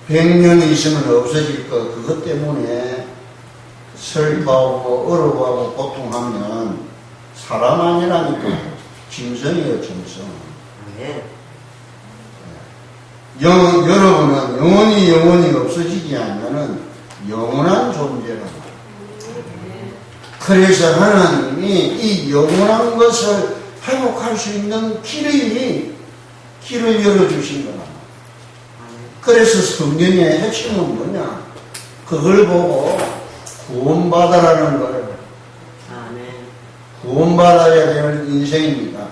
100년이 있으면 없어질 거, 그것 때문에 슬퍼하고 어려워하고 고통하면 사람 아니라니까. 짐승이에요, 짐승. 네. 여러분은 영원히 없어지지 않으면은 영원한 존재라고. 그래서 하나님이 이 영원한 것을 회복할 수 있는 길을 열어주신 거야. 그래서 성경의 핵심은 뭐냐? 그걸 보고 구원받아라는 거예요. 구원받아야 될 인생입니다.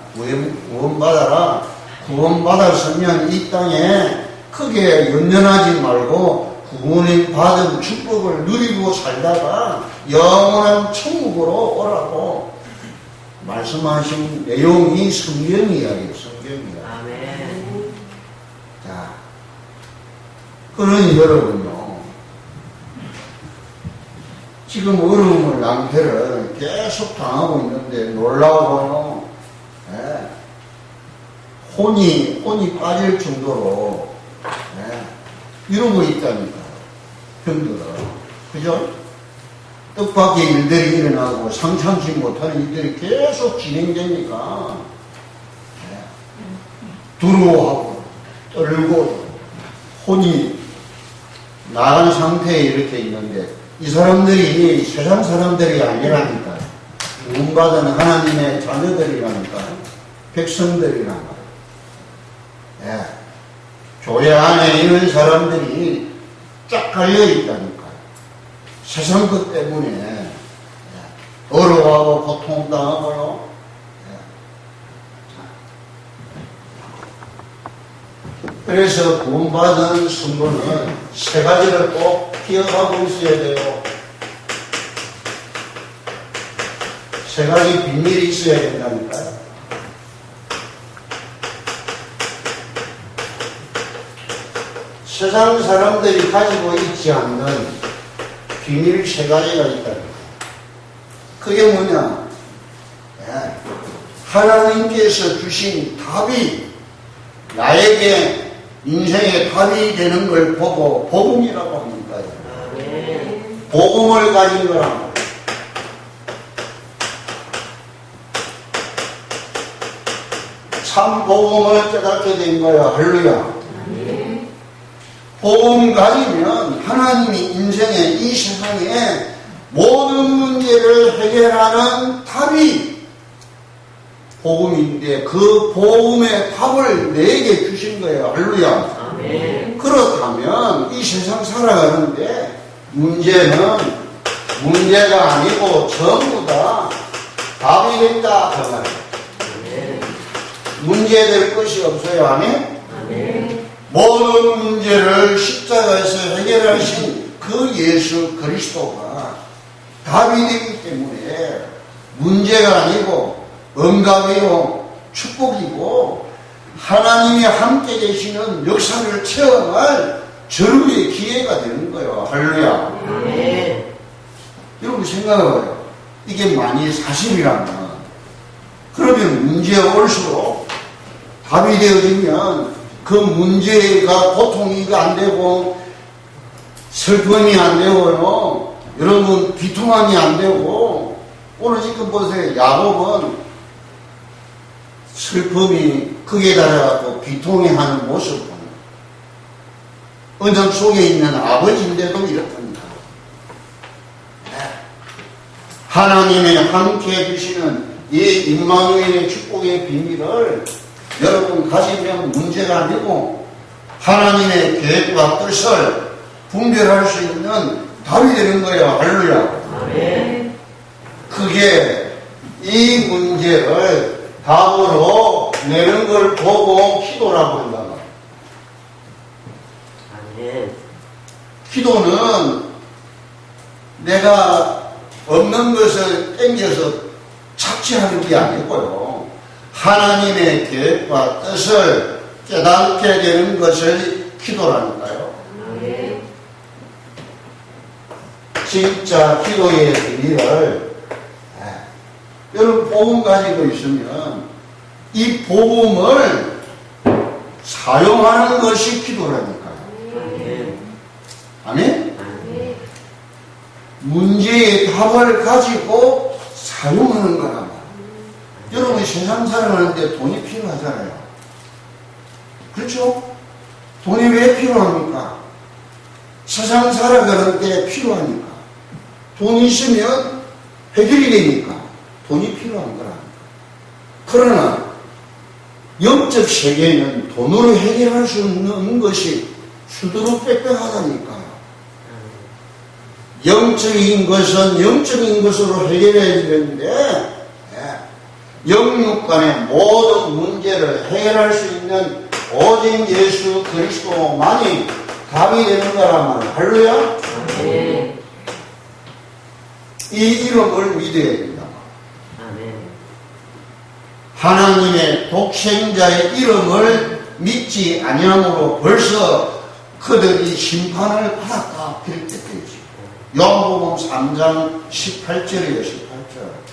구원받아라. 구원받았으면 이 땅에 크게 연연하지 말고 구원을 받은 축복을 누리고 살다가 영원한 천국으로 오라고 말씀하신 내용이 성경이야기예요. 성경이야. 아멘. 자, 그러니 여러분요, 지금 어려움을 낭패를 계속 당하고 있는데 놀라워요. 예. 혼이 빠질 정도로 이러고 있다니까. 형들은. 그죠? 뜻밖의 일들이 일어나고 상상치 못하는 일들이 계속 진행되니까 두려워하고 떨고 혼이 나간 상태에 이렇게 있는데 이 사람들이 세상 사람들이 아니라니까. 구원받은 하나님의 자녀들이라니까. 백성들이라니까. 교회 안에 있는 사람들이 쫙 갈려있다니까. 세상 것 때문에 어려워하고 고통당하고요. 그래서 구원받은 성도는 세 가지를 꼭 기억하고 있어야 돼요. 세 가지 비밀이 있어야 된다니까요. 세상 사람들이 가지고 있지 않는 비밀 세 가지가 있다. 그게 뭐냐? 하나님께서 주신 답이 나에게 인생의 답이 되는 걸 보고 복음이라고 합니다. 복음을 가진 거라. 참 복음을 깨닫게 된 거야. 할렐루야. 복음 가지면 하나님이 인생의 이 세상에 모든 문제를 해결하는 답이 복음인데 그 복음의 답을 내게 주신 거예요. 할렐루야. 아멘. 그렇다면 이 세상 살아가는데 문제가 아니고 전부 다 답이 된다. 문제될 것이 없어요. 아멘. 아멘. 모든 문제를 십자가에서 해결하신 그 예수 그리스도가 답이 되기 때문에 문제가 아니고 응답이요 축복이고 하나님이 함께 계시는 역사를 체험할 절호의 기회가 되는 거예요. 할렐루야. 네. 여러분 생각해봐요. 이게 만일 사실이라면 그러면 문제가 올수록 답이 되어지면 그 문제가 고통이 안 되고 슬픔이 안 되고요. 여러분 비통함이 안 되고 오늘 지금 보세요. 야곱은 슬픔이 크게 달아갖고 비통해하는 모습 언덕 속에 있는 아버지인데도 이렇답니다. 하나님의 함께 해주시는 이 임마누엘의 축복의 비밀을 여러분 가지면 문제가 아니고 하나님의 계획과 뜻을 분별할 수 있는 답이 되는 거예요. 할렐루야. 아멘. 그게 이 문제를 답으로 내는 걸 보고 기도라고 한다. 아멘. 기도는 내가 없는 것을 땡겨서 착취하는 게 아니고요. 하나님의 계획과 뜻을 깨닫게 되는 것을 기도라니까요. 네. 진짜 기도의 비밀을 여러분 복음 가지고 있으면 이 복음을 사용하는 것이 기도라니까요. 네. 아멘? 문제의 답을 가지고 사용하는 거란 말이에요. 여러분 세상 살아가는데 돈이 필요하잖아요. 그렇죠? 돈이 왜 필요합니까? 세상 살아가는데 필요하니까. 돈이 있으면 해결이 되니까 돈이 필요한 거랍니다. 그러나 영적 세계에는 돈으로 해결할 수 없는 것이 수두룩 빽빽하다니까요. 영적인 것은 영적인 것으로 해결해야 되는데 영육 간의 모든 문제를 해결할 수 있는 오직 예수 그리스도만이 답이 되는 거란 말이에요. 할렐루야. 이 이름을 믿어야 된다. 하나님의 독생자의 이름을 믿지 아니함으로 벌써 그들이 심판을 받았다. 그렇게 되지. 요한복음 3장 18절이에요. 18절.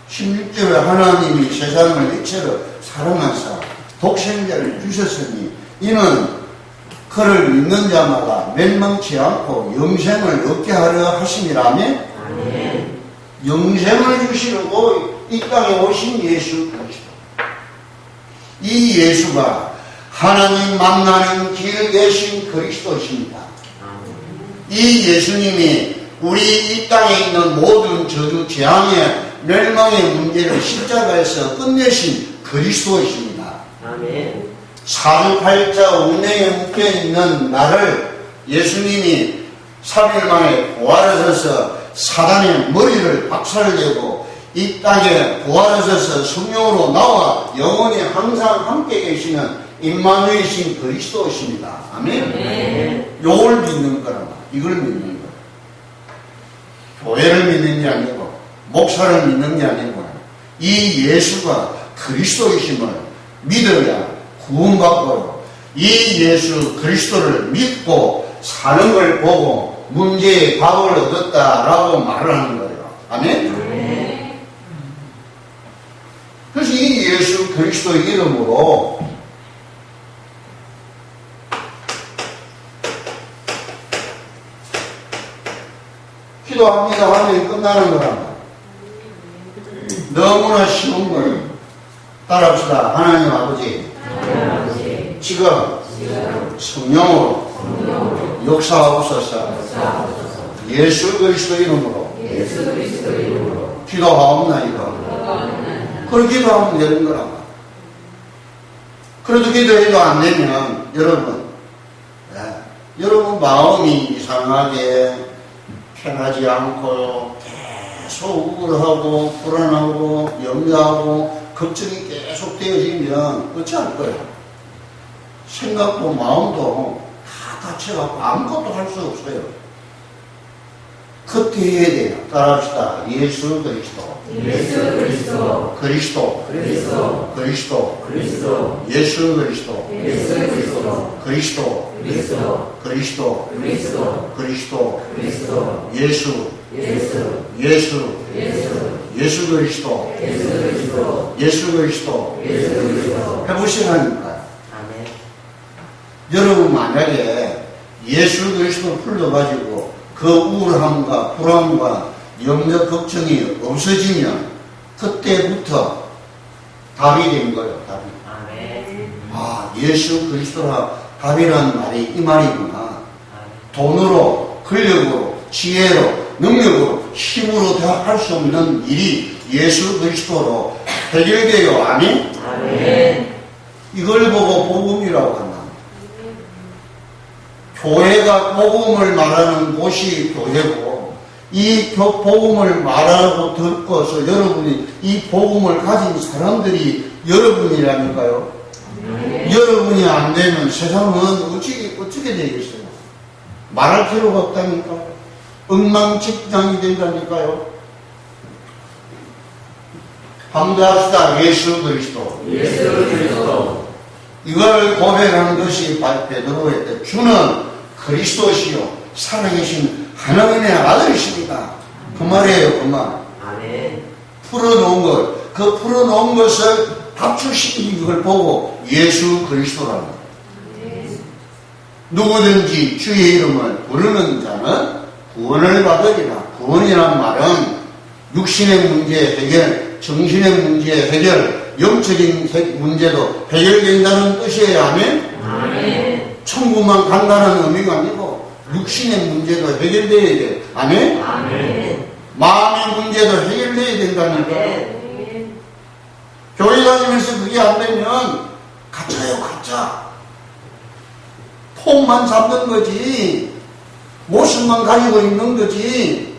16절에 하나님이 세상을 이처럼 사랑하사 독생자를 주셨으니 이는 그를 믿는 자마다 멸망치 않고 영생을 얻게 하려 하심이라며. 영생을 주시려고 이 땅에 오신 예수 그리스도. 이 예수가 하나님 만나는 길 대신 그리스도십니다. 이 예수님이 우리 이 땅에 있는 모든 저주, 재앙의 멸망의 문제를 십자가에서 끝내신 그리스도이십니다. 사주팔자 운명에 묶여있는 나를 예수님이 3일 만에 부활하셔서 사단의 머리를 박살내고 이 땅에 부활하셔서 성령으로 나와 영원히 항상 함께 계시는 임마누엘이신 그리스도이십니다. 아멘. 요걸 믿는 거란 이걸 믿는 거예요. 교회를 믿는 게 아니고 목사를 믿는 게 아니고 이 예수가 그리스도이심을 믿어야 구원받고요. 이 예수 그리스도를 믿고 사는 걸 보고 문제의 답을 얻었다라고 말을 하는 거예요. 아멘? 그래서 이 예수 그리스도의 이름으로 기도합니다 하면 끝나는 거랍니다. 너무나 쉬운 거예요. 따라합시다. 하나님 아버지, 지금 성령으로 역사하옵소서. 예수 그리스도 이름으로 기도하옵나이다. 그걸 기도하면 되는 거란 말이에요. 그래도 기도해도 안 되면 여러분 마음이 이상하게 편하지 않고 계속 우울하고 불안하고 염려하고 걱정이 계속 되어지면 어찌할 거예요? 생각도 마음도 다 다쳐갖고 아무것도 할 수 없어요. 그때 해야 돼요. 따라합시다. 예수 그리스도. 그리스도. 예수 그리스도. 그리스도. 예수 그리스도. 예수 그리스도. 해보시라니까요. 여러분 만약에 예수 그리스도를 풀러가지고 그 우울함과 불안과 염려 걱정이 없어지면 그때부터 답이 된 거예요. 답이. 아, 예수 그리스도라 답이라는 말이 이 말이구나. 돈으로, 근력으로, 지혜로, 능력으로, 힘으로 다 할 수 없는 일이 예수 그리스도로 해결돼요. 아멘? 이걸 보고 복음이라고 한다. 교회가 복음을 말하는 곳이 교회고, 이 복음을 말하고 듣고서 여러분이 이 복음을 가진 사람들이 여러분이라니까요. 여러분이 안 되면 세상은 어떻게 되겠어요? 말할 필요가 없다니까. 엉망진창이 된다니까요. 함대합시다. 예수 그리스도. 이걸 고백하는 것이 베드로의 때 주는 그리스도시요 살아계신 하나님의 아들이십니다. 그 말이에요. 그 말. 풀어놓은 것, 그 풀어놓은 것을 답출시키는 걸 보고 예수 그리스도라는 거예요. 누구든지 주의 이름을 부르는 자는 구원을 받으리라. 구원이란 말은 육신의 문제 해결, 정신의 문제 해결, 영적인 문제도 해결된다는 뜻이에요. 아멘? 아멘. 천국만 간다는 의미가 아니고 육신의 문제도 해결돼야 돼. 아멘? 아멘. 마음의 문제도 해결돼야 된다는 거예요. 아멘. 교회 다니면서 그게 안 되면 가짜예요, 가짜. 폼만 잡는 거지. 모습만 가지고 있는 거지.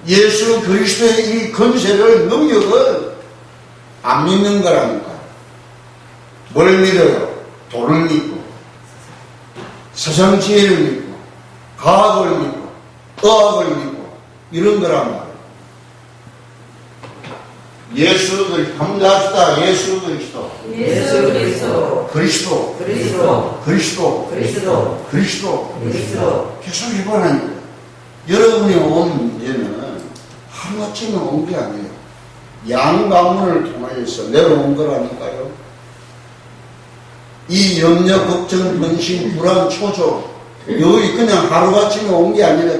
예수 그리스도의 이 권세를, 능력을 안 믿는 거라니까. 뭘 믿어요? 돈을 믿고, 세상 지혜를 믿고, 과학을 믿고, 의학을 믿고, 이런 거란 말이에요. 예수 그리스도, 감사합시다. 예수 그리스도. 예수 그리스도. 그리스도. 그리스도. 그리스도. 그리스도. 그리스도. 그리스도. 계속 해보라니까. 여러분이 온 문제는 하루아침에 온 게 아니에요. 양가문을 통해서 내려온 거라니까요. 이 염려, 걱정, 근심, 불안, 초조, 여기 그냥 하루아침에 온 게 아니라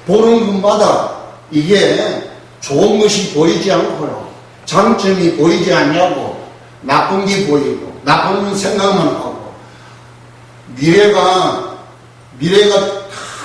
보는 것마다 이게 좋은 것이 보이지 않고요. 장점이 보이지 않냐고, 나쁜 게 보이고, 나쁜 생각만 하고, 미래가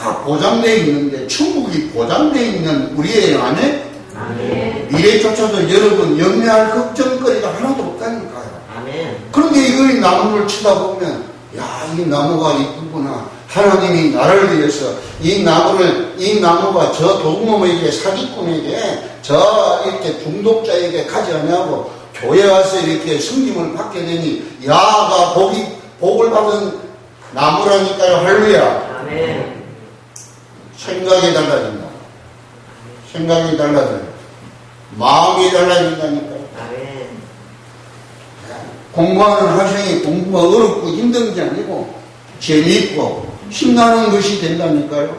다 보장되어 있는데, 천국이 보장되어 있는 우리의 안에 아멘. 미래조차도 여러분 염려할 걱정거리가 하나도 없다니까요. 아멘. 그런데 이걸 나무를 쳐다보면, 야, 이 나무가 이쁘구나. 하나님이 나를 위해서 이 나무가 저 도둑놈에게, 사기꾼에게, 저 이렇게 중독자에게 가지 않냐고 교회 와서 이렇게 섬김을 받게 되니, 야가 복을 받은 나무라니까요. 할렐루야. 아멘. 생각이 달라진다. 생각이 달라져요. 마음이 달라진다니까요. 아멘. 공부하는 학생이 공부가 어렵고 힘든 게 아니고 재미있고 신나는 것이 된다니까요.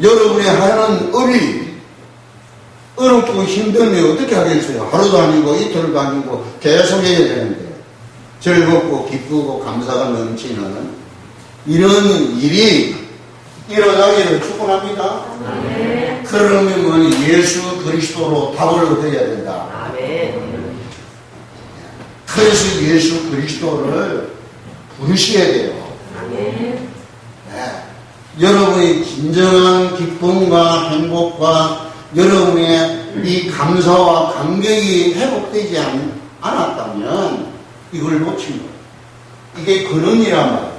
여러분이 하는 일이 어렵고 힘들면 어떻게 하겠어요? 하루도 아니고 이틀도 아니고 계속 해야 되는데, 즐겁고 기쁘고 감사가 넘치는 이런 일이 일어나기를 축원합니다. 아멘. 그러면 예수 그리스도로 답을 얻어야 된다. 아멘. 그래서 예수 그리스도를 부르셔야 돼요. 아멘. 네. 여러분의 진정한 기쁨과 행복과 여러분의 이 감사와 감격이 회복되지 않았다면 이걸 놓친 거예요. 이게 근원이란 말이에요.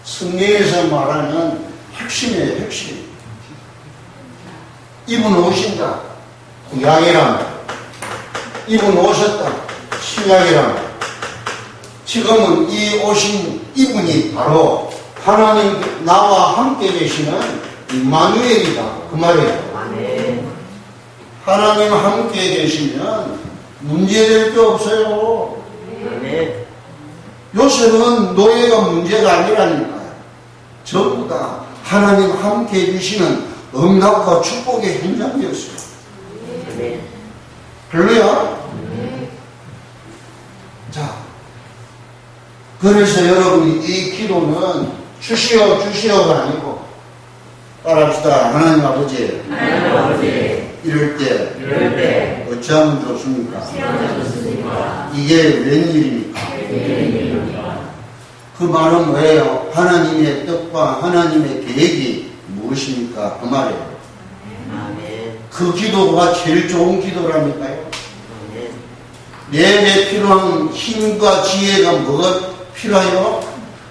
성경에서 말하는 핵심이에요, 핵심. 이분 오신다. 구약이란 말이에요. 이분 오셨다. 신약이란 말이에요. 지금은 이 오신 이분이 바로 하나님 나와 함께 계시는 임마누엘이다. 그 말이에요. 아멘. 하나님 함께 계시면 문제될 게 없어요. 아멘. 요셉은 노예가 문제가 아니라니까요. 전부 다 하나님 함께 계시는 응답과 축복의 현장이었어요. 아멘. 할렐루야. 자, 그래서 여러분이 이 기도는 주시어가 아니고 따라합시다. 하나님 아버지, 하나님 아버지, 이럴 때 이럴 때 어찌하면 좋습니까? 시험을 줬습니까? 이게 웬일입니까? 그 말은 뭐예요? 하나님의 뜻과 하나님의 계획이 무엇입니까? 그 말이에요. 아멘. 그 기도가 제일 좋은 기도라니까요. 아멘. 내게 필요한 힘과 지혜가 뭐가 필요해요?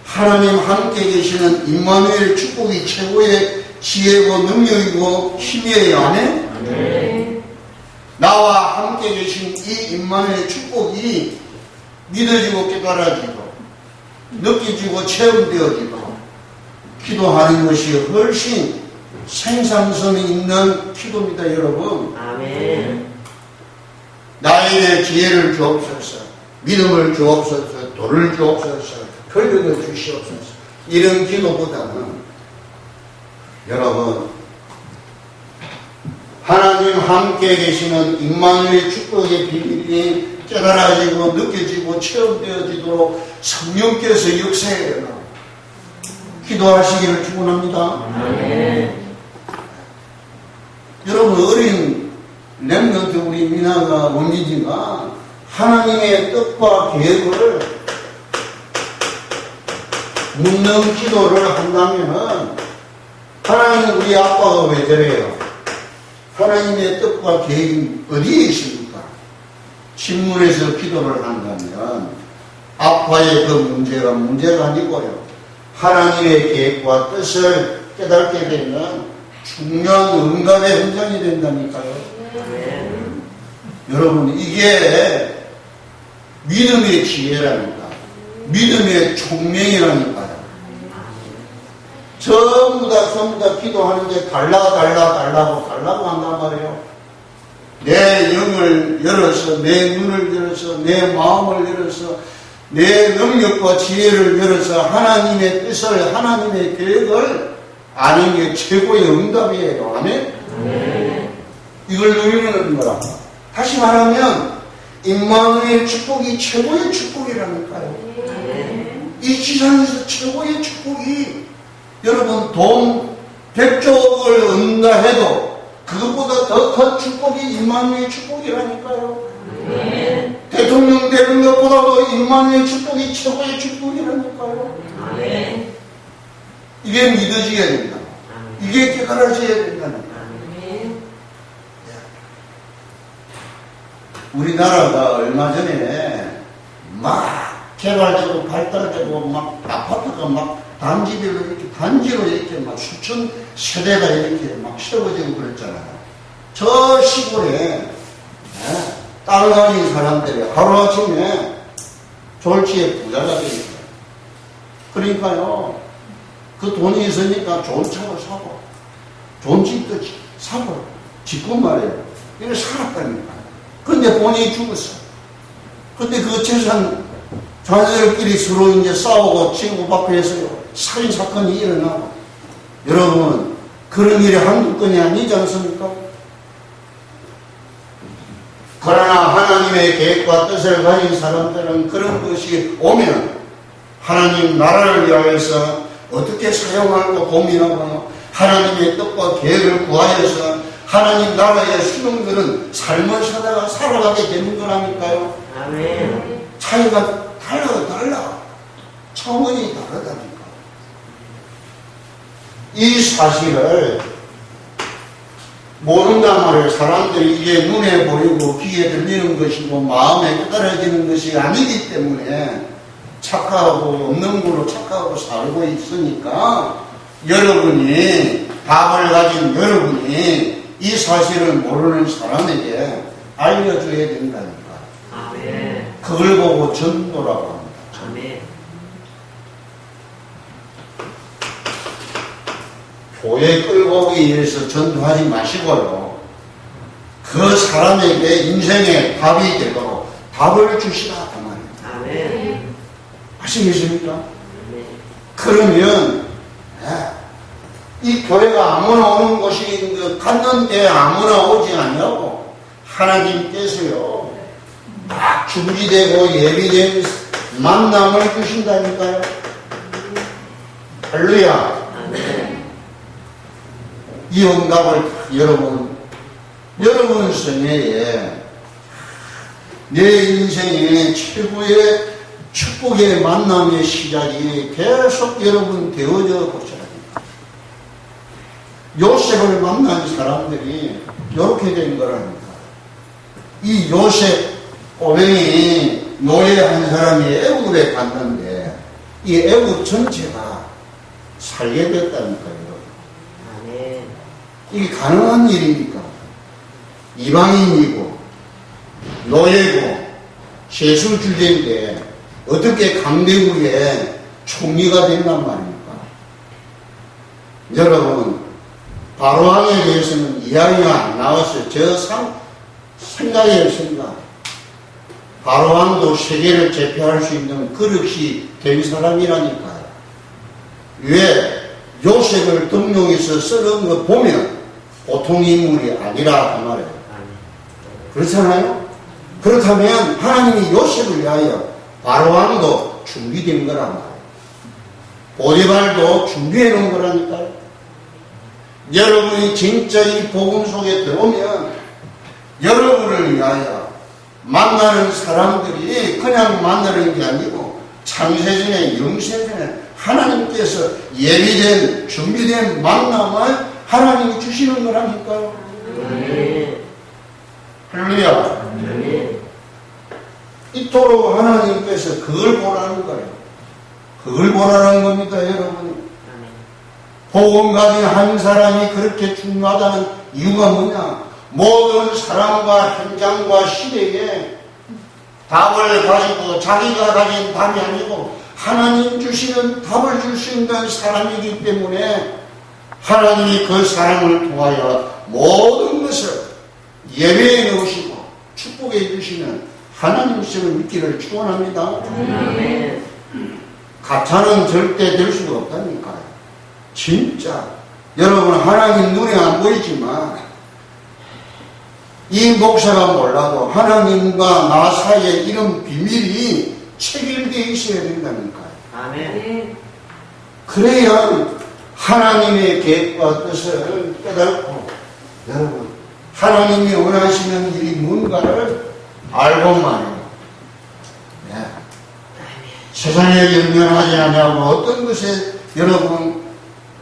하나님 함께 계시는 임마누엘 축복이 최고의 지혜고 능력이고 힘이에요. 아멘? 아멘. 나와 함께 계신 이 임마누엘 축복이 믿어지고 깨달아지고 느껴지고 체험되어지고 기도하는 것이 훨씬 생산성이 있는 기도입니다. 여러분, 아멘. 나에게 지혜를 주옵소서, 믿음을 주옵소서, 돈을 주옵소서, 권력을 주시옵소서, 이런 기도보다는 여러분, 하나님 함께 계시는 임마누엘 축복의 비밀이 깨달아지고 느껴지고 체험되어지도록 성령께서 역사해요. 기도하시기를 축원합니다. 아멘. 여러분, 어린 렘넌트 우리 미나가 원민지가 하나님의 뜻과 계획을 묻는 기도를 한다면은, 하나님 우리 아빠가 왜 저래요? 하나님의 뜻과 계획이 어디에 있습니까? 신문에서 기도를 한다면 아빠의 그 문제가 아니고요, 하나님의 계획과 뜻을 깨닫게 되면 중요한 응답의 현장이 된다니까요. 아멘. 여러분, 이게 믿음의 지혜라니까, 믿음의 총명이라니까요. 전부 다 기도하는데 달라고 한단 말이에요. 내 영을 열어서, 내 눈을 열어서, 내 마음을 열어서, 내 능력과 지혜를 열어서 하나님의 뜻을, 하나님의 계획을 아는 게 최고의 응답이에요. 아멘? 이걸 누리는 거라. 다시 말하면 임마누엘 축복이 최고의 축복이라니까요. 이 세상에서 최고의 축복이, 여러분, 돈 100조를 얻는다 해도 그것보다 더 큰 축복이 임마누엘 축복이라니까요. 대통령 되는 것보다도 임마누엘 축복이 최고의 축복이라니까요. 이게 믿어져야 된다. 이게 깨달아져야 된다는 거예요. 우리나라가 얼마 전에 막 개발되고 발달되고 막 아파트가 막 단지로 이렇게 막 수천 세대가 이렇게 막 세워지고 그랬잖아요. 저 시골에 땅 가진 사람들이 하루아침에 졸지에 부자가 되니까. 그러니까요, 그 돈이 있으니까 좋은 차를 사고, 좋은 집도 사고, 짓고 말이에요. 이걸 살았다니까. 근데 본인이 죽었어. 근데 그 재산, 자녀들끼리 서로 이제 싸우고 치고받고해서 살인사건이 일어나고. 여러분, 그런 일이 한두 건이 아니지 않습니까? 그러나 하나님의 계획과 뜻을 가진 사람들은 그런 것이 오면 하나님 나라를 위하여서 어떻게 사용할까 고민하고, 하나님의 뜻과 계획을 구하여서 하나님 나라의 수령들은 삶을 살아가게 되는 거라니까요. 아멘. 차이가 달라. 차원이 다르다니까. 이 사실을 모른단 말이에요. 사람들이 이게 눈에 보이고 귀에 들리는 것이고 마음에 깨달아지는 것이 아니기 때문에 착각하고 없는 걸로 착각하고 살고 있으니까, 여러분이, 답을 가진 여러분이 이 사실을 모르는 사람에게 알려줘야 된다니까. 아멘. 그걸 보고 전도라고 합니다. 아멘. 교회 끌고 오기 위해서 전도하지 마시고요, 그 사람에게 인생의 답이 되도록 답을 주시라 그 말입니다. 아멘. 아시겠습니까? 아멘. 그러면 이 교회가 아무나 오는 곳이 갔는데 아무나 오지 않냐고, 하나님께서요 막 준비되고 예비된 만남을 주신다니까요. 할렐루야. 아멘. 이 응답을 여러분 생애에, 내 인생의 최고의 축복의 만남의 시작이 계속 여러분 되어져 보셔야 됩니다. 요셉을 만난 사람들이 이렇게 된 거랍니다. 이 요셉 꼬맹이 노예한 사람이 애굽에 갔는데 이 애굽 전체가 살게 됐다니까요. 아멘. 이게 가능한 일입니까? 이방인이고 노예고 세수 주제인데 어떻게 강대국의 총리가 된단 말입니까? 여러분, 바로왕에 대해서는 이야기가 안 나왔어요. 저 생각이었습니다. 바로왕도 세계를 제패할 수 있는 그릇이 된 사람이라니까요. 왜? 요셉을 등용해서 쓰는 거 보면 보통 인물이 아니라 그 말이에요. 그렇잖아요? 그렇다면 하나님이 요셉을 위하여 바로왕도 준비된 거란 말이에요. 보디발도 준비해 놓은 거라니까요. 여러분이 진짜 이 복음 속에 들어오면 여러분을 위하여 만나는 사람들이 그냥 만나는 게 아니고 창세전에 영세전에 하나님께서 예비된 준비된 만남을 하나님이 주시는 거라니까요. 할렐루야. 이토록 하나님께서 그걸 보라는 거예요. 그걸 보라는 겁니다, 여러분. 복음 가진 한 사람이 그렇게 중요하다는 이유가 뭐냐? 모든 사람과 현장과 시대에 답을 가지고 자기가 가진 답이 아니고 하나님 주시는 답을 줄 수 있는 사람이기 때문에 하나님이 그 사람을 통하여 모든 것을 예배해 놓으시고 축복해 주시는 하나님이심을 믿기를 축원합니다. 가차는 절대 될 수가 없다니까요. 진짜 여러분 하나님 눈에 안 보이지만 이 목사가 몰라도 하나님과 나 사이에 이런 비밀이 체결되어 있어야 된다니까요. 아멘. 그래야 하나님의 계획과 뜻을 깨닫고 여러분 하나님이 원하시는 일이 뭔가를 알고만 해요. 네. 세상에 연연하지 아니하고 어떤 것에 여러분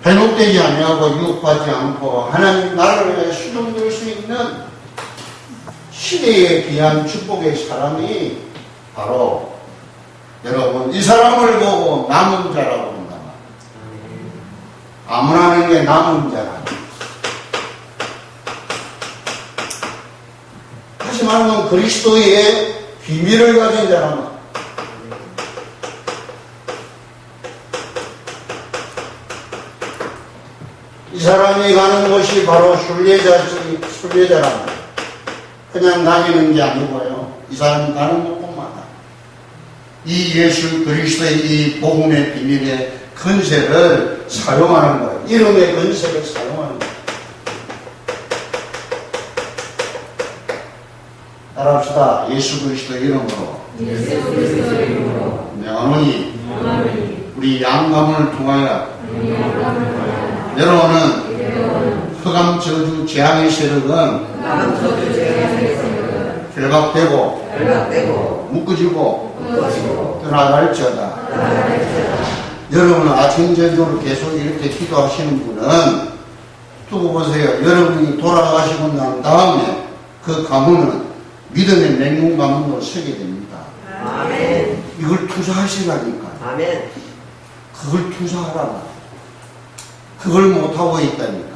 배목되지 아니하고 유혹하지 않고 하나님 나라를 위해 수용될 수 있는 시대에 귀한 축복의 사람이 바로 여러분 이 사람을 보고 남은 자라고 한다. 아무나 하는 게 남은 자라. 다시 말하면 그리스도의 비밀을 가진 자라면 이 사람이 가는 곳이 바로 순례자라는 그냥 다니는 게 아니고요. 이 사람이 가는 곳마다 이 예수 그리스도의 이 복음의 비밀의 근세를 사용하는 거예요. 이름의 근세를 사용하는 거예요. 따라합시다. 예수 그리스도 이름으로. 명하노니 우리 양감을 통하여 여러분은 흑암 저주 재앙의 세력은 결박되고 묶어지고 떠나갈지어다. 여러분은 아침 저녁으로 계속 이렇게 기도하시는 분은 두고 보세요. 여러분이 돌아가시고 난 다음에 그 가문은 믿음의 맹문 가문으로 서게 됩니다. 아멘. 이걸 투자하시라니까. 아멘. 그걸 투자하라고. 그걸 못하고 있다니까.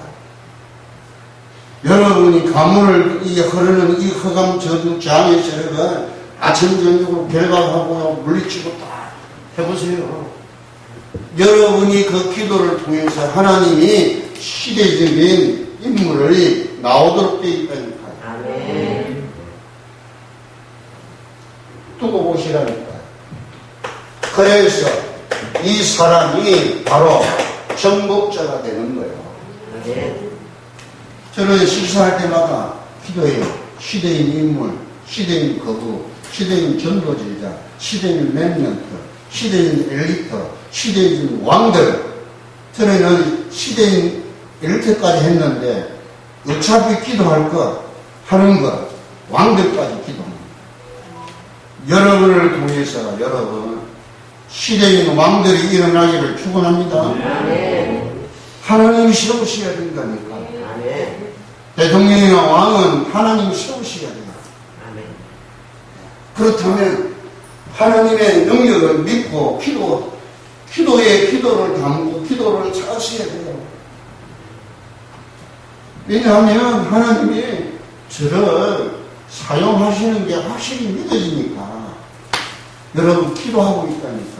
여러분이 가문을 흐르는 이 흑암 저주 재앙의 세력을 아침 저녁으로 결박하고 물리치고 다 해보세요. 여러분이 그 기도를 통해서 하나님이 시대적인 인물이 나오도록 되어 있다니까요. 아멘. 두고 보시라니까. 그래서 이 사람이 바로 정복자가 되는 거예요. 아멘. 저는 식사할 때마다 기도해요. 시대인 인물, 시대인 거부, 시대인 전도제자, 시대인 멘멘터, 시대인 엘리트, 시대인 왕들. 저는 시대인 엘리트까지 했는데 어차피 기도할 거, 하는 거, 왕들까지 기도합니다. 여러분을 통해서 여러분 시대인 왕들이 일어나기를 축원합니다. 아멘. 하나님이 세우셔야 된다니까. 아멘. 대통령이나 왕은 하나님이 세우셔야 돼요. 아멘. 그렇다면 하나님의 능력을 믿고 기도에 기도를 담고 기도를 잘하셔야 돼요. 왜냐하면 하나님이 저를 사용하시는 게 확실히 믿어지니까 여러분 기도하고 있다니까.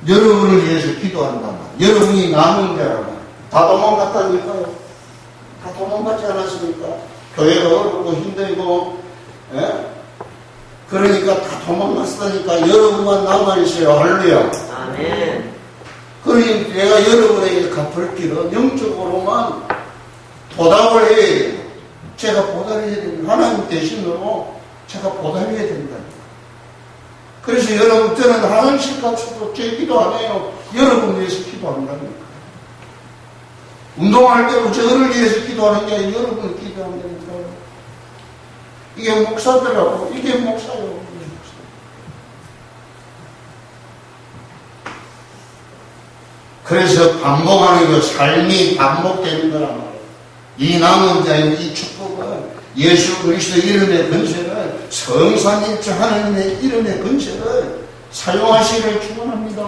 여러분을 위해서 기도한다. 여러분이 남은 자라고. 다 도망갔다니까요. 다 도망갔지 않았습니까? 교회가 어렵고 힘들고, 예? 그러니까 다 도망갔으니까 여러분만 남아있어요. 할렐루야. 아멘. 그러니 내가 여러분에게 갚을 길은 영적으로만 보답을 해야 돼요. 제가 보답해야 됩니다. 하나님 대신으로 제가 보답해야 된다. 그래서 여러분, 저는 하나씩 같이도 제 기도 안 해요. 여러분 위해서 기도한다니까. 운동할 때도 저를 위해서 기도하는 게 아니라 여러분을 기도한다니까요. 이게 목사들하고, 이게 목사요. 그래서 반복하는 그 삶이 반복되는 거란 말이에요. 이 남은 자의 이 축복은 예수 그리스도 이름의 권세를, 성삼일체 하나님의 이름의 권세를 사용하시기를 축원합니다.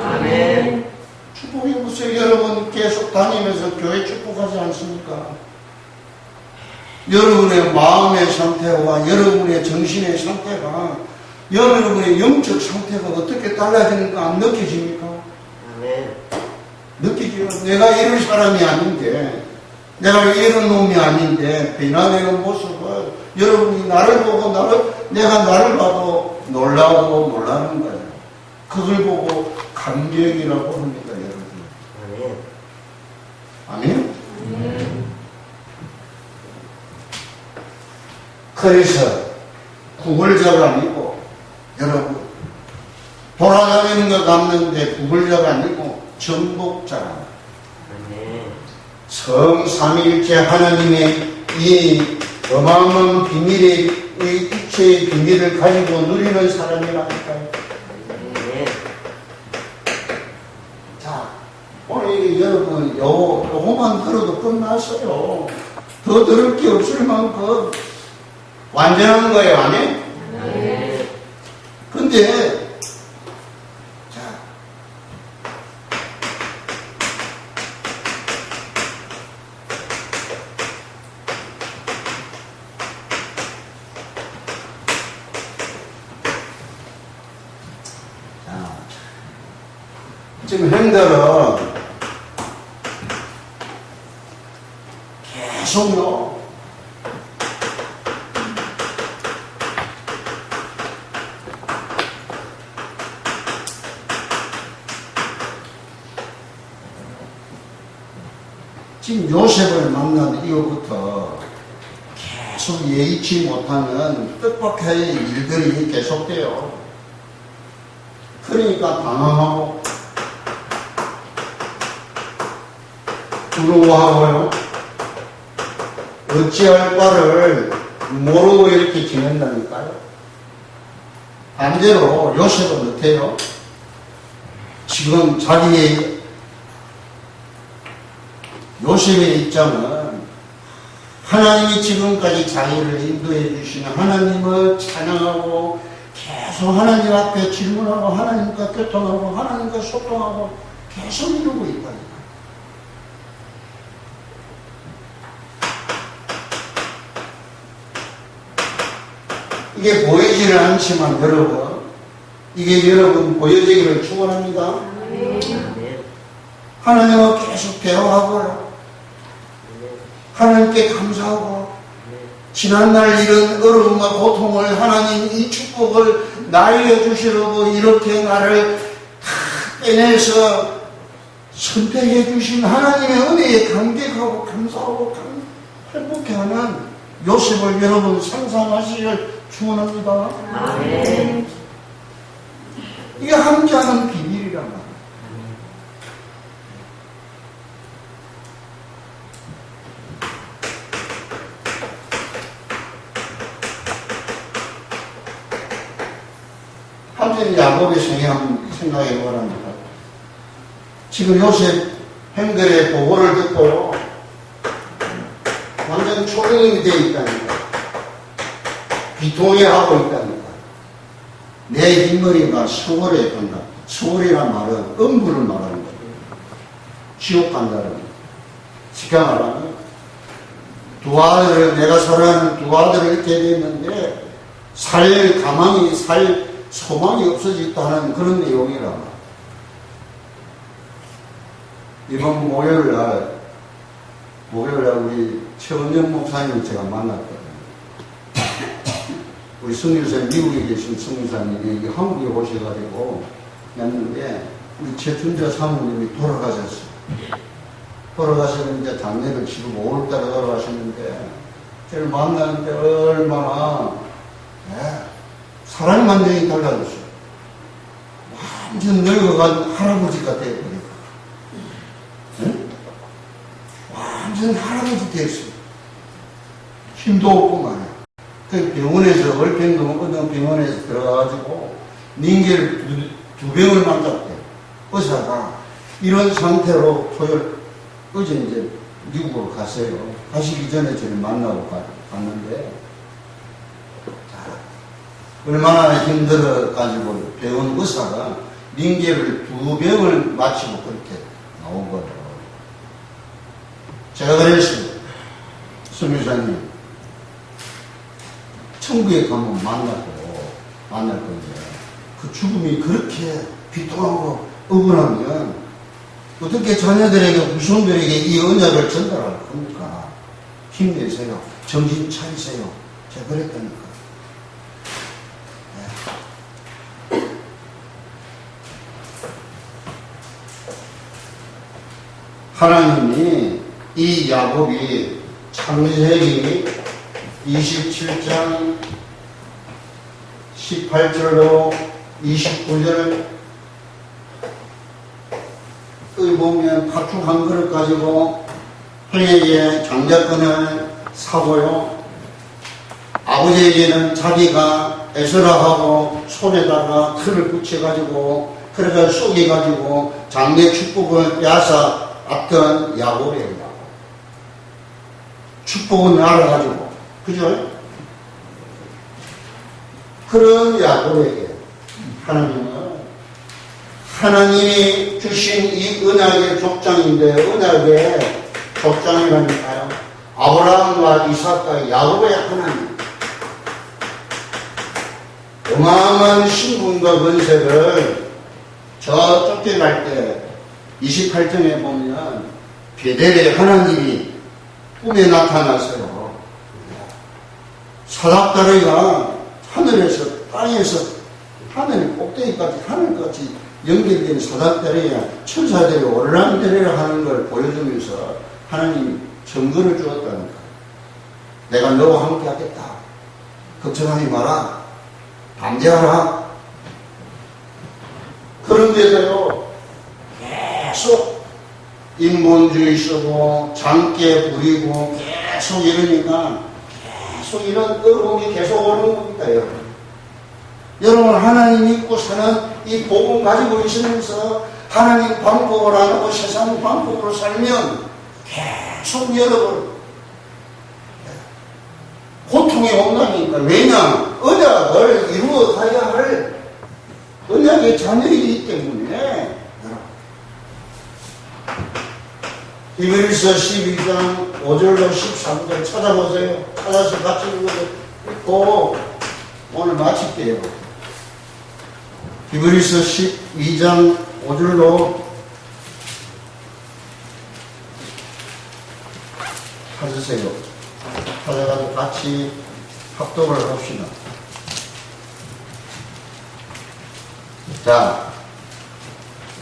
아멘. 축복이 무슨 여러분 계속 다니면서 교회 축복하지 않습니까? 여러분의 마음의 상태와 여러분의 정신의 상태가, 여러분의 영적 상태가 어떻게 달라지는가 안 느껴집니까? 아멘. 느끼지요. 내가 이런 사람이 아닌데, 내가 이런 놈이 아닌데 변화되는 모습을 여러분이 나를 보고 내가 나를 봐도 놀라고 놀라는 거예요. 그걸 보고 감격이라고 합니다, 여러분. 아멘. 아멘? 그래서 구걸자가 아니고, 여러분, 돌아다니는 것 같는데 구걸자가 아니고 정복자라. 아멘. 성삼일체 하나님의 이 어마어마한 비밀의, 이 입체의 비밀을 가지고 누리는 사람이라니까요. 아멘. 자, 오늘 여러분, 요거만 들어도 끝났어요. 더 들을 게 없을 만큼 완전한 거예요, 아멘? 아멘. 근데, 자, 지금 형들은 계속요, 지금 요셉을 만난 이후부터 계속 예의치 못하는 뜻밖의 일들이 계속돼요. 그러니까 당황하고 두려워하고요, 어찌할 바를 모르고 이렇게 지낸다니까요. 반대로 요셉은 어때요? 지금 자기의 요셉의 입장은 하나님이 지금까지 자기를 인도해 주시는 하나님을 찬양하고 계속 하나님 앞에 질문하고 하나님과 교통하고 하나님과 소통하고 계속 이루고 있다니까. 이게 보이지는 않지만 여러분, 이게 여러분 보여지기를 축원합니다. 아멘. 하나님과 계속 대화하고요, 하나님께 감사하고, 지난날 이런 어려움과 고통을 하나님 이 축복을 나에게 주시려고 이렇게 나를 다 빼내서 선택해 주신 하나님의 은혜에 감격하고 감사하고 행복해하는 요셉을 여러분 상상하시길 축원합니다. 아멘. 이게 함께하는 비밀이란 말이에요. 한편 야곱의 성향 생각해 보랍니다. 지금 요셉 형들의 보고를 듣고요, 완전 초롱이 되어 있다니까. 비통해하고 있다니까. 내 흰머리가 서울에 간다. 서울이란 말은 음부를 말하는 거예요. 지옥 간다는 거예요. 지가 말하는 두 아들을, 내가 사랑하는 두 아들을 이렇게 됐는데 살 가망이, 살 소망이 없어졌다는 그런 내용이라. 이번 목요일날 우리 최원영 목사님을 제가 만났거든요. 우리 성교사님, 미국에 계신 성교사님이 한국에 오셔가지고 했는데, 우리 최춘자 사모님이 돌아가셨어요. 돌아가셨는데, 작년에 지금 5월달에 돌아가셨는데, 저를 만나는데 얼마나, 사랑의 만정이 달라졌어요. 완전 늙어간 할아버지가 되어버리고, 응? 완전 할아버지 됐어. 힘도 없고 말이야. 그 병원에서, 얼평도 어떤 병원에서 들어가가지고, 닌겔 두 병을 맞았대. 의사가. 이런 상태로 어제 이제 미국으로 갔어요. 가시기 전에 저를 만나고 갔는데, 얼마나 힘들어가지고 병원 의사가 닌겔을 두 병을 마치고 그렇게 나온 거예요. 제가 그랬어요. 선교사님, 천국에 가면 만날 건데, 그 죽음이 그렇게 비통하고 억울하면 어떻게 자녀들에게, 후손들에게 이 언약을 전달할 겁니까? 힘내세요. 정신 차리세요. 제가 그랬다니까. 하나님이 이 야곱이 창세기 27장 18절로 29절 그 보면 팥죽 한 그릇 가지고 형에게 장자권을 사고요. 아버지에게는 자기가 에스라하고 손에다가 틀을 붙여가지고 그래가 쏘개가지고 장래 축복을 빼앗아 왔던 야곱이에요. 축복은 알아가지고, 그죠? 그런 야곱에게 하나님이 주신 이 언약의 족장인데, 언약의 족장이라니까요. 아브라함과 이삭과 야곱의 하나님. 어마어마한 신분과 권세를 저 쫓겨갈 때 28장에 보면 베델의 하나님이 꿈에 나타났어요. 사닥다리가 하늘에서 땅에서 하늘 꼭대기까지 하늘까지 연결된 사닥다리에 천사들이 올랑대리를 하는 걸 보여주면서 하나님이 증거를 주었다니까. 내가 너와 함께 하겠다. 걱정하지 마라. 담대하라. 그런데도요, 계속 인본주의 쓰고 장깨 부리고 계속 이러니까 계속 이런 어려움이 계속 오는 겁니다, 여러분. 여러분, 하나님 믿고 사는 이 복음 가지고 있으면서 하나님 방법을 안 하고 세상 방법으로 살면 계속 여러분 고통이 온다니까. 왜냐? 언약을 이루어 가야 할 언약의 자녀이기 때문에. 히브리서 12장 5절로 13절 찾아보세요. 찾아서 같이 읽고 오늘 마칠게요. 히브리서 12장 5절로 찾으세요. 찾아가지고 같이 합독을 합시다. 자,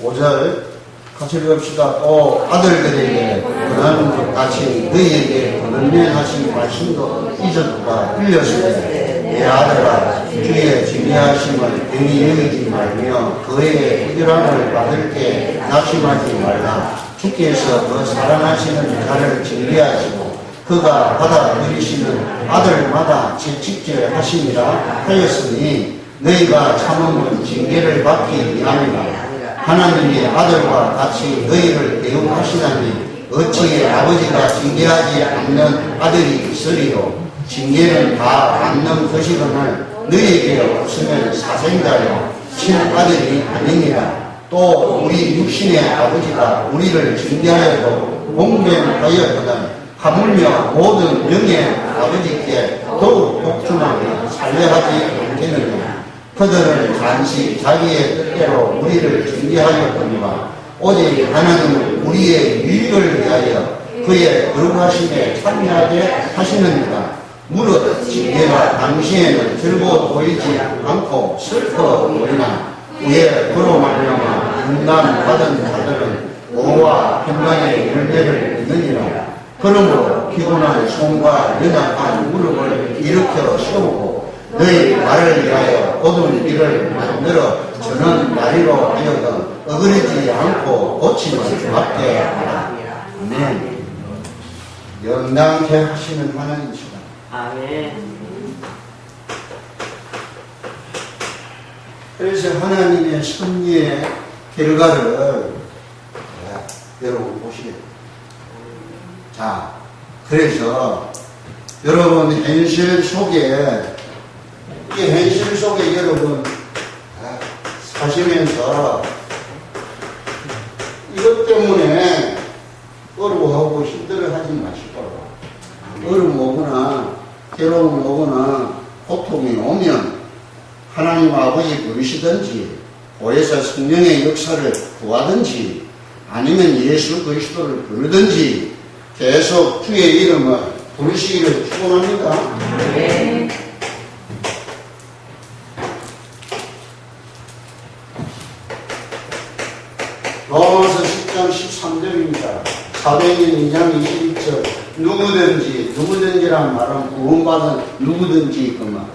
5절 같이 읽읍시다. 또 아들들에게 권하는 것 같이 너희에게 권면하신 말씀도 잊어두가 흘렸으되 내 아들아 주의 진리하심을 괜히 여기지 말며 그에게 해결함을 받을 때 낙심하지 말라. 주께서 그 사랑하시는 자를 진리하시고 그가 받아 누리시는 아들마다 채찍질 하심이라 하였으니 너희가 참음은 징계를 받기 위함이라. 하나님이 아들과 같이 너희를 대우하시다니 어찌 아버지가 징계하지 않는 아들이 있으리요. 징계는 다 받는 것이거늘 너희에게 없으면 사생자요 친아들이 아니니라. 또 우리 육신의 아버지가 우리를 징계하여도 봉변하였거든 하물며 모든 영의 아버지께 더욱 복종하게 살려하지 않겠느냐. 그들은 단지 자기의 뜻대로 우리를 징계하였거니와 오직 하나님은 우리의 유익을 위하여 그의 거룩하심에 참여하게 하시느니라. 무릇 징계가 당시에는 즐거워 보이지 않고 슬퍼 보이나 후에 그로 말미암아 인간 받은 자들은 오와 평강의 열매를 얻느니라. 그러므로 피곤한 손과 연약한 무릎을 일으켜 세우고 너희 말을 위하여 어두운 길을 만들어 저는 다리로 하여금 어그러지지 않고 고침을 받게 하라. 아멘. 영당케 하시는 하나님이시다. 아멘. 그래서 하나님의 섭리의 결과를 여러분 보시겠죠. 자, 그래서 여러분 현실 속에 이 현실 속에 여러분 사시면서 이것 때문에 어려워하고 힘들어하지 마시고 어려움 오거나 괴로움 오거나 고통이 오면 하나님 아버지 부르시든지 보혜사 성령의 역사를 구하든지 아니면 예수 그리스도를 부르든지 계속 주의 이름을 부르시기를 축원합니다. 네. 로마서 10장 13절입니다. 사도행전 2장 21절 누구든지란 말은 구원받은 누구든지 그만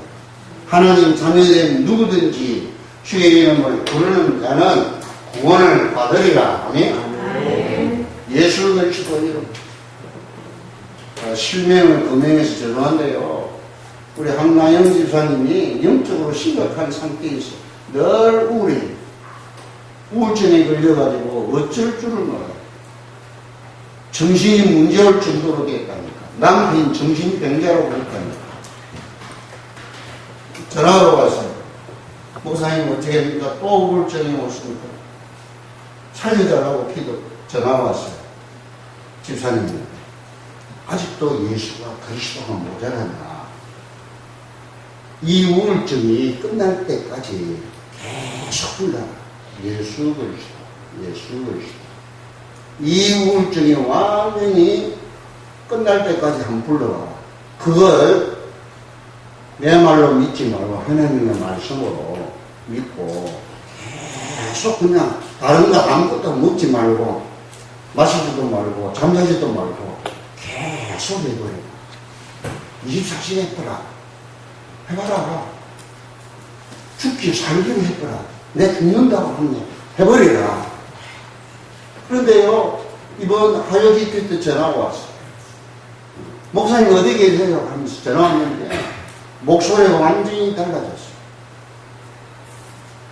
하나님 자녀된 누구든지 주의 이름을 부르는 자는 구원을 받으리라. 아멘. 예수 그리스도 이름. 실명을 금행해서 죄송한데요. 우리 한나영 집사님이 영적으로 심각한 상태에서 늘 우울증에 걸려가지고 어쩔 줄을 몰라요. 정신이 문제올 정도로 됐다니까. 남편 정신병자라고 했다니까. 전화가 왔어요. 목사님 어떻게 합니까? 또 우울증이 오십니까? 살려달라고 기도 전화가 왔어요. 집사님 아직도 예수가 그리스도가 모자란다. 이 우울증이 끝날 때까지 계속 불러라. 예수 그리스도, 예수 그리스도. 이 우울증이 완전히 끝날 때까지 한번 불러라. 그걸 내 말로 믿지 말고 하나님의 말씀으로 믿고 계속 그냥 다른 거 아무것도 먹지 말고 마시지도 말고 잠자지도 말고 계속 해버려. 24시간 해봐라. 해봐라. 죽기 살기로 해봐라. 내 죽는다고 하면 해버리라. 그런데요, 이번 하여기교 때 전화가 왔어요. 목사님 어디 계세요? 하면서 전화 왔는데 목소리가 완전히 달라졌어요.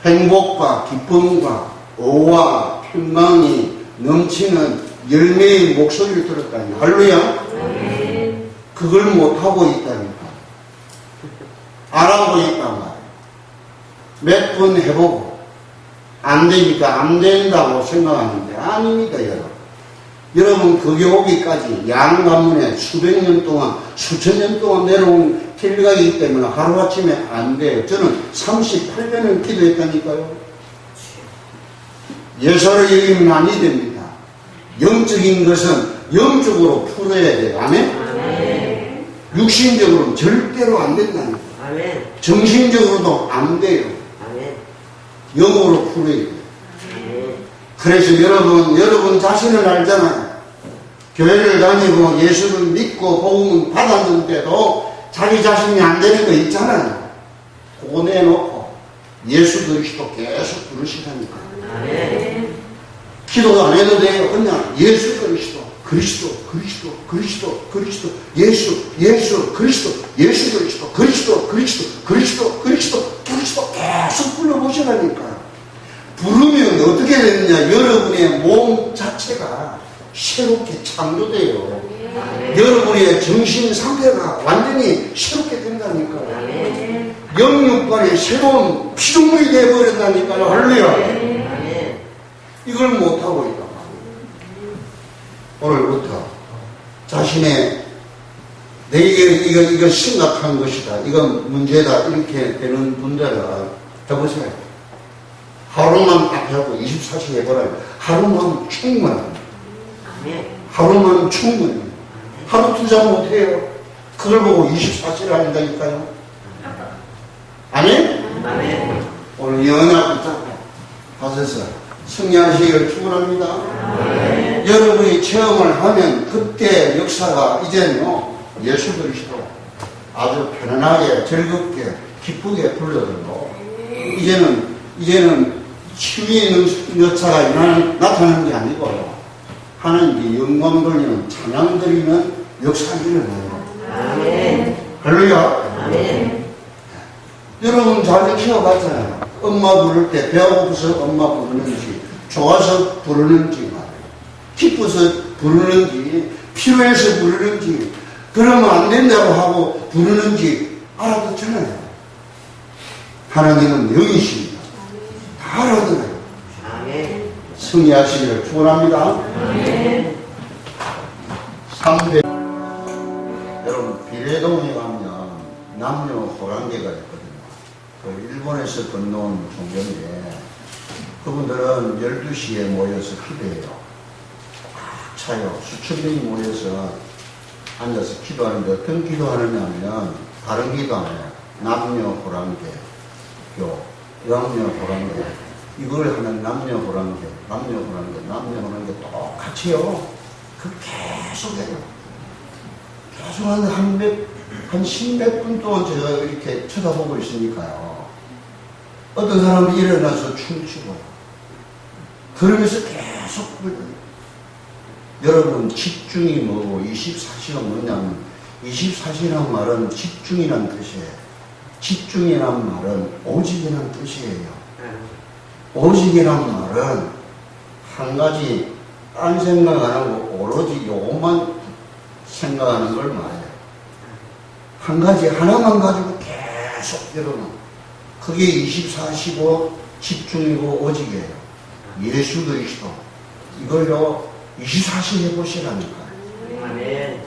행복과 기쁨과 오와 평강이 넘치는 열매의 목소리를 들었다니. 할렐루야. 그걸 못하고 있다니까. 안 하고 있단 말이에요. 몇 번 해보고 안 되니까 안 된다고 생각하는데 아닙니다, 여러분. 여러분 거기 오기까지 양가문에 수백 년 동안 수천 년 동안 내려온 길가이기 때문에 하루아침에 안 돼요. 저는 38년을 기도했다니까요. 예사를 여기면 아니 됩니다. 영적인 것은 영적으로 풀어야 돼요. 아멘? 육신적으로는 절대로 안 된다니까. 아멘. 정신적으로도 안 돼요. 아멘. 영으로 풀어야 돼요. 아멘. 그래서 여러분 자신을 알잖아요. 교회를 다니고 예수를 믿고 복음을 받았는데도 자기 자신이 안 되는 거 있잖아요. 그거 내놓고 예수 그리스도 계속 부르시라니까. 아멘. 기도도 안 해도 돼요. 그냥 예수 그리스도, 그리스도, 그리스도, 그리스도, 그리스도, 예수, 예수, 그리스도, 예수 그리스도, 그리스도, 그리스도, 그리스도, 그리스도, 그리스도 계속 불러보시라니까. 부르면 어떻게 되느냐? 여러분의 몸 자체가 새롭게 창조돼요. 여러분의 정신 상태가 완전히 새롭게 된다니까요. 영육간에 새로운 피조물이 되어버린다니까요. 할렐루야. 이걸 못하고 있단 말이에요. 오늘부터 자신의 이거 심각한 것이다, 이건 문제다, 이렇게 되는 분들은 해보세요. 하루만 딱 하고 24시간 해보라요. 하루만 충분합니다. 하루만 충분히. 하루 투자 못해요. 그걸 보고 24시를 한다니까요. 아멘? 오늘 연합 붙잡고 하셔서 승리하시기를 축원합니다. 여러분이 체험을 하면 그때 역사가 이제는요, 예수 그리스도 아주 편안하게 즐겁게 기쁘게 불러들고 이제는 치유의 역사가 나타나는 게 아니고 하나님께 영광 돌리는 찬양 드리는 역사가 일어나요. 아멘. 할렐루야. 아멘. 여러분 잘 키워봤잖아요. 엄마 부를 때 배가 고파서 엄마 부르는지 좋아서 부르는지 기뻐서 부르는지 필요해서 부르는지 그러면 안 된다고 하고 부르는지 알아듣잖아요. 하나님은 영이십니다. 다 알아들어요. 아멘. 승리하시기를 축원합니다. 아멘. 3대 여러분 비례동에 가면 남녀 호랑개가 있거든요. 그 일본에서 건너온 종교인데 그분들은 12시에 모여서 기도해요. 꽉 차요. 수천 명이 모여서 앉아서 기도하는데 어떤 기도하느냐면 다른 기도 안 해요. 남녀 호랑개 남녀 호랑개 이걸 하는 남녀 호랑개 똑같이요. 그 계속 해요. 계속 한 십몇 분 동안 제가 이렇게 쳐다보고 있으니까요. 어떤 사람이 일어나서 춤추고 그러면서 계속 불러요. 여러분 집중이 뭐고 24시가 뭐냐면 24시란 말은 집중이란 뜻이에요. 집중이란 말은 오직이란 뜻이에요. 오직이란 말은 한 가지 딴 생각 안 하고 오로지 요것만 생각하는 걸 말해요. 한 가지 하나만 가지고 계속 여러분 그게 24시고 집중이고 오직이에요. 예수 그리스도 이걸요 24시 해보시라니까요. 아멘.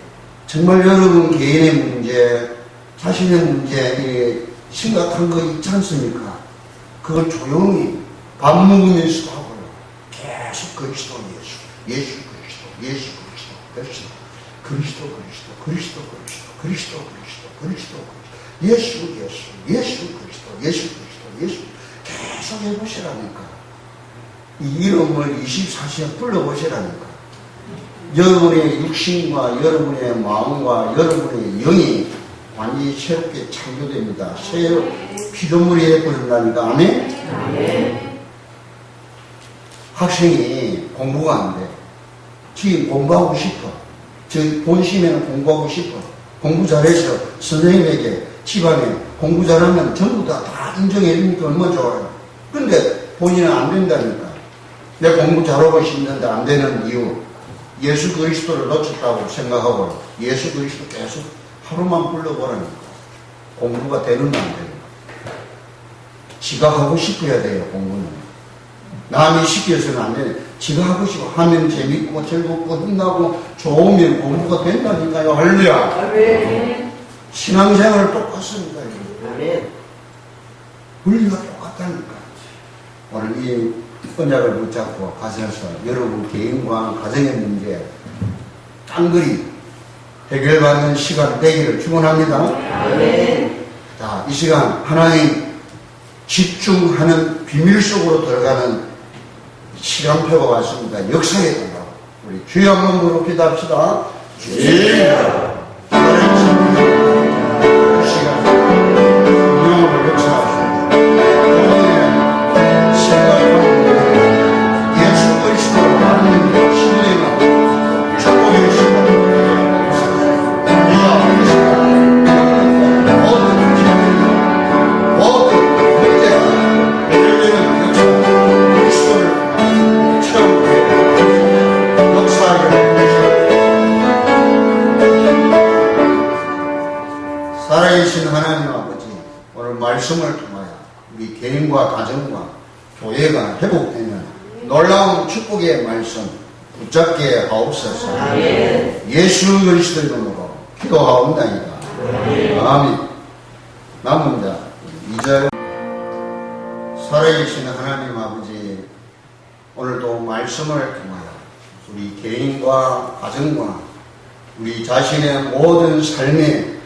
정말 여러분 개인의 문제 자신의 문제 심각한 거 있지 않습니까? 그걸 조용히 밥 먹으면서도 하고요. 계속 그리스도 예수 계속 해보시라니까. 이 이름을 24시간 불러보시라니까. 여러분의 육신과 여러분의 마음과 여러분의 영이 완전히 새롭게 창조됩니다. 새 피조물이 되어버린다니까. 아멘? 아멘. 학생이 공부가 안 돼. 지금 공부하고 싶어. 저 본심에는 공부하고 싶어. 공부 잘해서 선생님에게 집안에 공부 잘하면 전부 다 인정해 주니까 얼마나 좋아요. 근데 본인은 안 된다니까. 내 공부 잘하고 싶는데 안 되는 이유. 예수 그리스도를 놓쳤다고 생각하고 예수 그리스도 계속 하루만 불러보라니까. 공부가 되는가 안 되는가. 지가 하고 싶어야 돼요. 공부는. 남이 시켜서는 안 돼. 지가 하고 싶어 하면 재밌고 즐겁고 끝나고 좋으면 공부가 된다니까요. 할렐루야. 아멘. 신앙생활 똑같습니다. 아멘. 원리가 똑같다니까. 오늘 이 언약을 붙잡고 가셔서 여러분 개인과 가정의 문제 깡그리 해결받는 시간 되기를 축원합니다. 아멘. 자, 이 시간 하나님 집중하는 비밀 속으로 들어가는 시간표가 왔습니다. 역사에 들어가. 우리 주여 한번 부르고 기도합시다. 주여. 그 시간 운명으로 역사하십니다. 오늘의 생각하는 예수 그리스도로 하나님의 신뢰가 축복의 시간. 살아계신 하나님 아버지, 오늘 말씀을 통하여 우리 개인과 가정과 교회가 회복되는 놀라운 축복의 말씀 붙잡게 하옵소서. 아멘. 예수 그리스도 이름으로 기도하옵나이다. 아멘. 남은 자 2절. 살아계신 하나님 아버지, 오늘도 말씀을 통하여 우리 개인과 가정과 우리 자신의 모든 삶에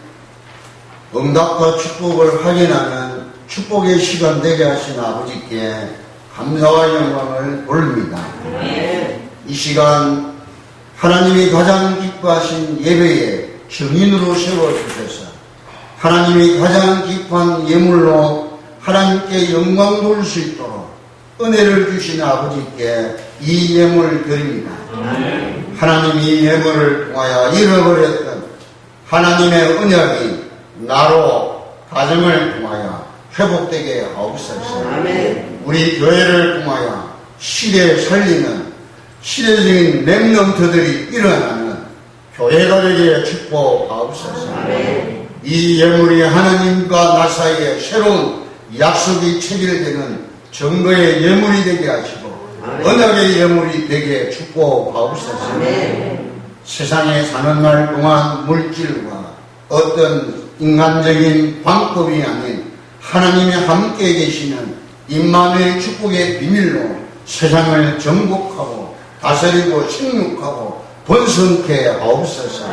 응답과 축복을 확인하는 축복의 시간 되게 하신 아버지께 감사와 영광을 돌립니다. 이 시간 하나님이 가장 기뻐하신 예배에 증인으로 세워주셔서 하나님이 가장 기뻐한 예물로 하나님께 영광 돌릴 수 있도록 은혜를 주신 아버지께 이 예물을 드립니다. 하나님이 이 예물을 통하여 잃어버렸던 하나님의 언약이 나로 가정을 통하여 회복되게 하옵소서. 우리 교회를 통하여 시대에 살리는 시대적인 렘넌트들이 일어나는 교회가 되게 축복하옵소서. 이 예물이 하나님과 나 사이에 새로운 약속이 체결되는 증거의 예물이 되게 하시고 언약의 예물이 되게 축복하옵소서. 세상에 사는 날 동안 물질과 어떤 인간적인 방법이 아닌 하나님이 함께 계시는 임마누엘 축복의 비밀로 세상을 정복하고 다스리고 식육하고 번성케 하옵소서.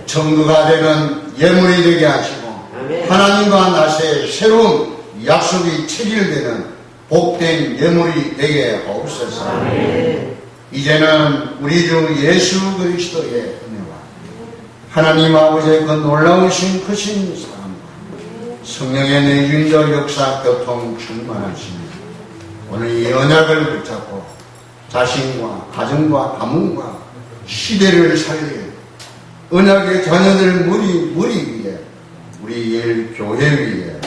증거가 되는 예물이 되게 하시고 하나님과 나 사이에 새로운 약속이 체결되는 복된 예물이 되게 하옵소서. 이제는 우리 주 예수 그리스도의 은혜와 하나님 아버지의 그 놀라우신 크신 사랑과 성령의 내주인도 역사 교통 충만하시니 오늘 이 언약을 붙잡고 자신과 가정과 가문과 시대를 살릴 언약의 자녀들 무리 위에 우리 일 교회 위에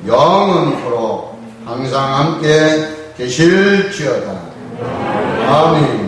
영원토록 항상 함께 계실지어다. 아멘.